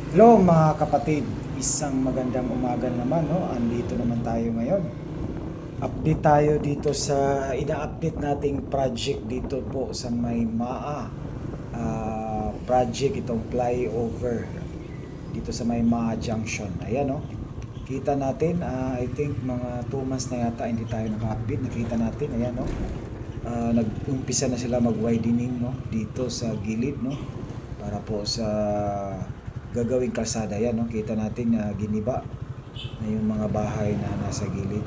Hello mga kapatid, isang magandang umaga naman, no? Andito naman tayo ngayon. Update tayo dito sa ina-update nating project dito po sa may Maa. Project itong flyover dito sa may Maa Junction. Ayan, no? Kita natin, I think mga 2 months na yata hindi tayo naka-update. Nakita natin, ayan, no? Nag-umpisa na sila mag-widening, no? Dito sa gilid, no? Para po sa gagawing kalsada yan, no? Kita natin na giniba na yung mga bahay na nasa gilid.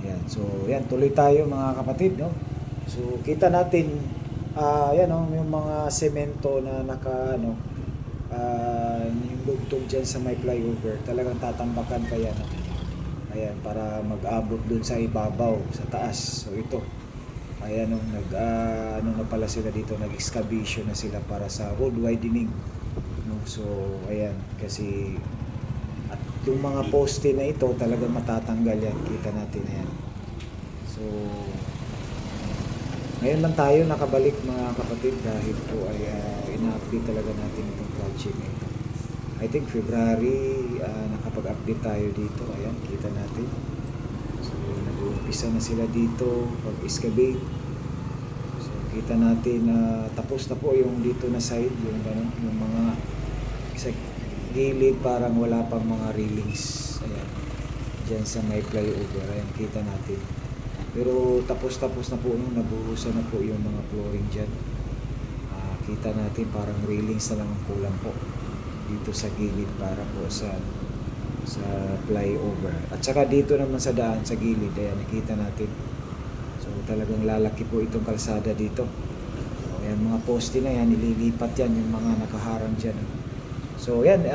Ayan. So yan, tuloy tayo mga kapatid, no? So kita natin yan, no, yung mga semento na naka yung lugtong dyan sa may flyover, talagang tatambakan pa yan, no? Ayan, para mag-abot dun sa ibabaw, sa taas. So ito, ayan, no, ano na pala sila dito, nag-excavation na sila para sa road widening, no? So ayan, kasi at yung mga poste na ito talagang matatanggal yan, kita natin. Ayan, so ngayon lang tayo nakabalik mga kapatid dahil po ay ina-update talaga natin itong project na ito. I think February nakapag-update tayo dito. Ayan, kita natin. So nag-uumpisa na sila dito pag-excavate. So kita natin tapos na po yung dito na side, yung ganun, yung mga sa gilid parang wala pang mga railings. Ayan, dyan sa may flyover. Ayan, kita natin. Pero tapos na po nung nabuhusan na po yung mga flooring dyan. Kita natin parang railings na lang ang kulang po dito sa gilid para po sa flyover. At saka dito naman sa daan sa gilid, ayan, nakita natin. So talagang lalaki po itong kalsada dito. So, ayan, mga poste na yan, ililipat yan yung mga nakaharang dyan. So yan,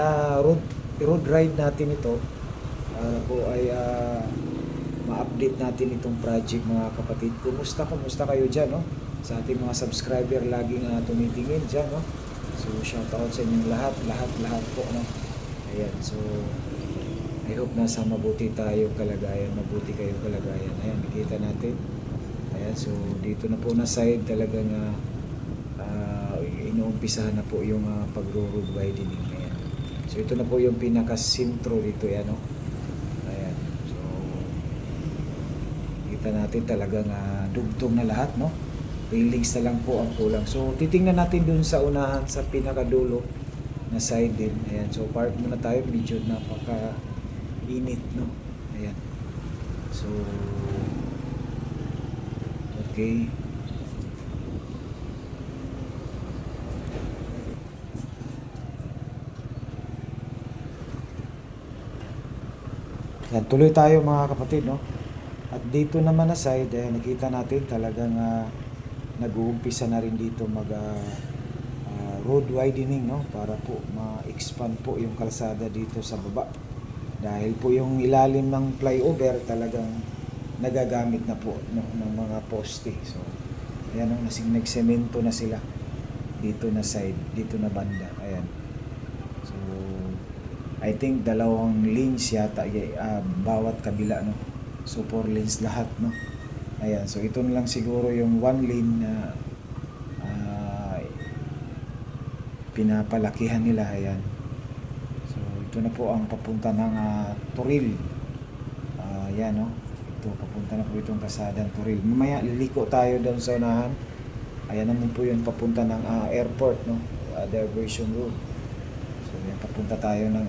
road ride natin ito po ay ma-update natin itong project mga kapatid. Kumusta kayo dyan, no? Sa ating mga subscriber laging tumitingin dyan, no? So shout out sa inyong lahat po, no? Ayan, so I hope nasa mabuti kayong kalagayan. Ayan, nakita natin. Ayan, so dito na po na side talagang inuumpisahan na po yung pag-road widening. Ayan, so ito na po yung pinaka-sintro dito, yan, no? Kita natin talagang dugtong na lahat, no? Railings na lang po ang kulang. So titingnan natin dun sa unahan sa pinakadulo na side din. Ayan, so park muna tayo, medyo napaka init, no? Ayan, so okay. Yan, tuloy tayo mga kapatid, no? At dito naman na side, nakita natin talagang nag-uumpisa na rin dito mag road widening, no? Para po ma-expand po yung kalsada dito sa baba. Dahil po yung ilalim ng flyover talagang nagagamit na po, no, ng mga poste. So ayan, nagsemento na sila dito na side, dito na banda. Ayan. So I think 2 lanes yata bawat kabila, no? So 4 lanes lahat, no? Ayan, so ito na lang siguro yung 1 lane na pinapalakihan nila. Ayan, so ito na po ang papunta ng Toril. Ayan, no? Ito, papunta na po itong kasadang Toril. Mamaya liliko tayo doon sa unahan. Ayan naman po yun, papunta ng airport, no? Diversion road. So yan, papunta tayo ng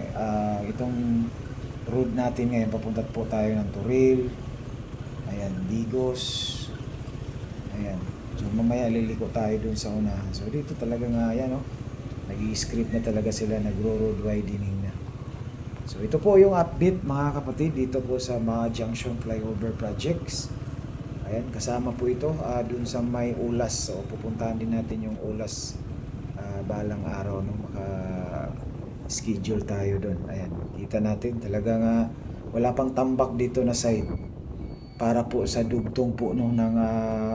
itong road natin ngayon, papunta po tayo ng Toril. Ayan, Digos. Ayan, so mamaya liliko tayo dun sa unahan. So dito talaga ayan, no? Nag-i-script na talaga sila, nagro-road widening na. So ito po yung update mga kapatid dito po sa mga Junction Flyover Projects. Ayan, kasama po ito dun sa may Ulas. So pupuntahan din natin yung Ulas balang araw, no? Schedule tayo doon. Ayan, kita natin talagang wala pang tambak dito na side para po sa dugtong po ng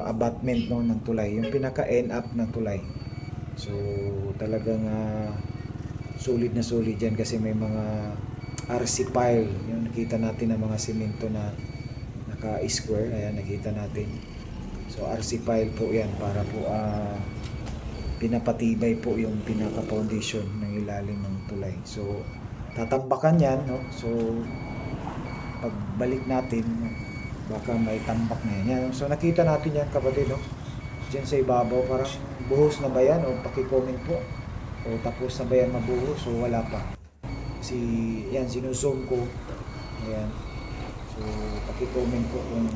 abutment, no, ng tulay, yung pinaka end up ng tulay. So talagang solid na solid yan kasi may mga RC pile, yung nakita natin ng mga simento na naka-square. Ayan, nakita natin. So RC pile po yan para po pinapatibay po yung pinaka-foundation ng ilalim ng tulay. So, tatambakan yan, no? So, pagbalik natin, baka may tambak na yan. So, nakita natin yan, kapatid, no? Diyan sa ibabaw, parang buhos na ba yan? O paki-comment po. O tapos na ba yan mabuhos? So, wala pa. Kasi, yan, sinuzoom ko. Ayan. So, paki-comment po kung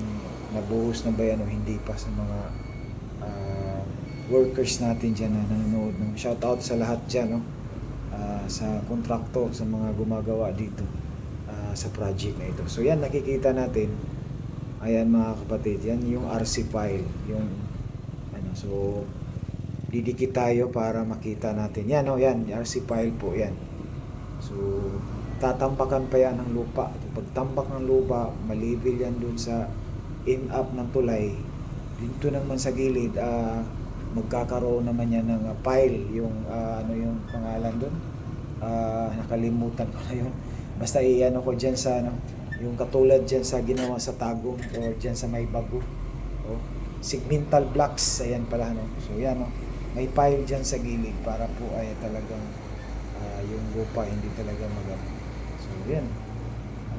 nabuhos na ba yan o hindi pa sa mga workers natin dyan na nanonood. No? Shout out sa lahat dyan, no? Sa kontrakto, sa mga gumagawa dito sa project na ito. So yan, nakikita natin. Ayan mga kapatid, yan yung RC file. Yung, ano, so, didikit tayo para makita natin. Yan, no? Yan, RC file po, yan. So, tatampakan pa yan ng lupa. Pagtambak ng lupa, malibil yan dun sa in-up ng tulay. Dito naman sa gilid, magkakaroon naman yan ng pile, yung ano yung pangalan doon, nakalimutan ko na yun, basta i-ano ko dyan sa ano, yung katulad dyan sa ginawa sa Tagum or dyan sa May Bago, segmental blocks, ayan pala, no? So yan, no? May pile dyan sa gilid para po ay talagang yung lupa hindi talaga magano. So yan,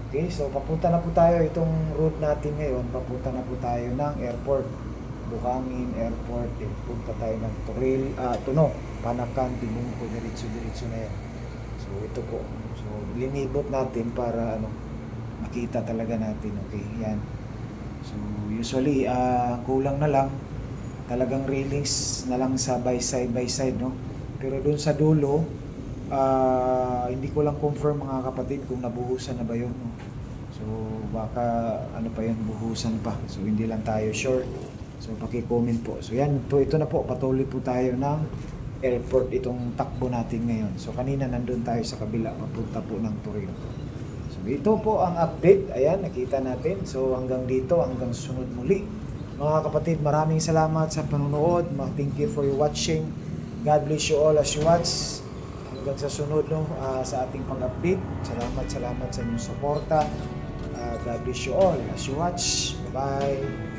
okay, so papunta na po tayo, itong route natin ngayon, papunta na po tayo ng airport, Buhangin Airport, punta tayo ng Toril, Tuno, Panakan, Timungko, diretso-diretso na yan. So ito po, so linibot natin para ano, makita talaga natin, okay, yan. So usually, kulang na lang, talagang railings na lang sa by side, no? Pero dun sa dulo, hindi ko lang confirm mga kapatid kung nabuhusan na ba yun, no? So baka ano pa yun, buhusan pa, so hindi lang tayo sure. So paki-comment po. So yan po, ito na po, patuloy po tayo ng airport, itong takbo natin ngayon. So kanina nandun tayo sa kabila, papunta po ng Toril. So ito po ang update, ayan, nakita natin. So hanggang dito, hanggang sunod muli. Mga kapatid, maraming salamat sa panonood. Thank you for watching. God bless you all as you watch. Hanggang sa sunod, no, sa ating pag-update. Salamat sa inyong suporta. God bless you all as you watch. Bye-bye.